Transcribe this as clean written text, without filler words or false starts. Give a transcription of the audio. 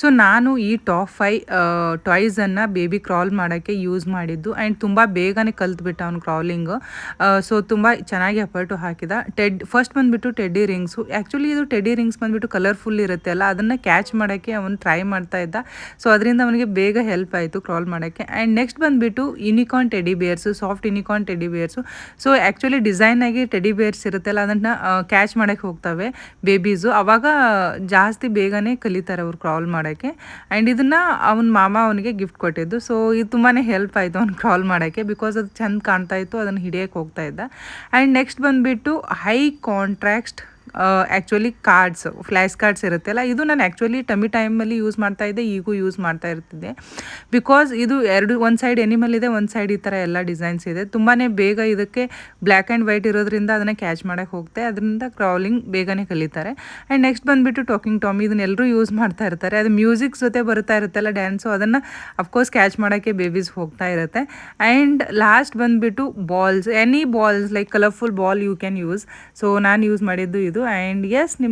So ನಾನು ಈ top 5 ಟಾಯ್ಸನ್ನು baby crawl ಮಾಡೋಕ್ಕೆ ಯೂಸ್ ಮಾಡಿದ್ದು ಆ್ಯಂಡ್ ತುಂಬ ಬೇಗನೆ ಕಲ್ತ್ಬಿಟ್ಟ ಅವ್ನು ಕ್ರಾಲಿಂಗು. ಸೊ ತುಂಬ ಚೆನ್ನಾಗಿ ಎಫರ್ಟು ಹಾಕಿದ. ಫಸ್ಟ್ ಬಂದುಬಿಟ್ಟು ಟೆಡ್ಡಿ ರಿಂಗ್ಸು. ಆ್ಯಕ್ಚುಲಿ ಇದು ಟೆಡ್ಡಿ ರಿಂಗ್ಸ್ ಬಂದುಬಿಟ್ಟು ಕಲರ್ಫುಲ್ ಇರುತ್ತೆ ಅಲ್ಲ, ಅದನ್ನು ಕ್ಯಾಚ್ ಮಾಡೋಕ್ಕೆ ಅವನು ಟ್ರೈ ಮಾಡ್ತಾ ಇದ್ದ. ಸೊ ಅದರಿಂದ ಅವನಿಗೆ ಬೇಗ ಹೆಲ್ಪ್ ಆಯಿತು ಕ್ರಾಲ್ ಮಾಡೋಕ್ಕೆ. ಆ್ಯಂಡ್ ನೆಕ್ಸ್ಟ್ ಬಂದುಬಿಟ್ಟು unicorn teddy bears, soft unicorn teddy bears. So actually ಡಿಸೈನಾಗಿ ಟೆಡ್ಡಿ ಬೇರ್ಸ್ ಇರುತ್ತಲ್ಲ, ಅದನ್ನು ಕ್ಯಾಚ್ ಮಾಡೋಕ್ಕೆ ಹೋಗ್ತವೆ ಬೇಬೀಸು. ಆವಾಗ ಜಾಸ್ತಿ ಬೇಗನೆ ಕಲಿತಾರೆ ಅವ್ರು ಕ್ರಾಲ್ ಮಾಡೋಕ್ಕೆ. ಆ್ಯಂಡ್ ಇದನ್ನು ಅವನ ಮಾಮ ಅವನಿಗೆ ಗಿಫ್ಟ್ ಕೊಟ್ಟಿದ್ದು. ಸೊ ಇದು ತುಂಬಾ ಹೆಲ್ಪ್ ಆಯಿತು ಅವ್ನು ಕ್ರಾಲ್ ಮಾಡೋಕ್ಕೆ, ಬಿಕಾಸ್ ಅದು ಚೆಂದ ಕಾಣ್ತಾ ಇತ್ತು, ಅದನ್ನು ಹಿಡಿಯೋಕ್ಕೆ ಹೋಗ್ತಾ ಇದ್ದ. ಆ್ಯಂಡ್ ನೆಕ್ಸ್ಟ್ ಬಂದುಬಿಟ್ಟು high contrast actually cards, flash cards ಇರುತ್ತಲ್ಲ, ಇದು ನಾನು ಆ್ಯಕ್ಚುಲಿ ಟಮಿ ಟೈಮಲ್ಲಿ ಯೂಸ್ ಮಾಡ್ತಾ ಇದ್ದೆ, ಈಗೂ ಯೂಸ್ ಮಾಡ್ತಾ ಇರ್ತಿದ್ದೆ. ಬಿಕಾಸ್ ಇದು ಒಂದು ಸೈಡ್ ಎನಿಮಲ್ ಇದೆ, ಒಂದು ಸೈಡ್ ಈ ಥರ ಎಲ್ಲ ಡಿಸೈನ್ಸ್ ಇದೆ. ತುಂಬಾ ಬೇಗ ಇದಕ್ಕೆ ಬ್ಲ್ಯಾಕ್ ಆ್ಯಂಡ್ ವೈಟ್ ಇರೋದ್ರಿಂದ ಅದನ್ನು ಕ್ಯಾಚ್ ಮಾಡೋಕ್ಕೆ ಹೋಗುತ್ತೆ, ಅದರಿಂದ ಕ್ರಾಲಿಂಗ್ ಬೇಗನೆ ಕಲಿತಾರೆ. ಆ್ಯಂಡ್ ನೆಕ್ಸ್ಟ್ ಬಂದುಬಿಟ್ಟು ಟಾಕಿಂಗ್ ಟಾಮಿ, ಇದನ್ನ ಎಲ್ಲರೂ ಯೂಸ್ ಮಾಡ್ತಾ ಇರ್ತಾರೆ. ಅದು ಮ್ಯೂಸಿಕ್ ಜೊತೆ ಬರ್ತಾ ಇರುತ್ತಲ್ಲ ಡ್ಯಾನ್ಸು, ಅದನ್ನು ಅಫ್ಕೋರ್ಸ್ ಕ್ಯಾಚ್ ಮಾಡೋಕ್ಕೆ ಬೇಬೀಸ್ ಹೋಗ್ತಾ ಇರುತ್ತೆ. ಆ್ಯಂಡ್ ಲಾಸ್ಟ್ ಬಂದುಬಿಟ್ಟು balls, any balls like colourful ball you can use. So ನಾನು ಯೂಸ್ ಮಾಡಿದ್ದು ಇದು. ಆ್ಯಂಡ್ ಎಸ್, ನಿಮ್ಗೆ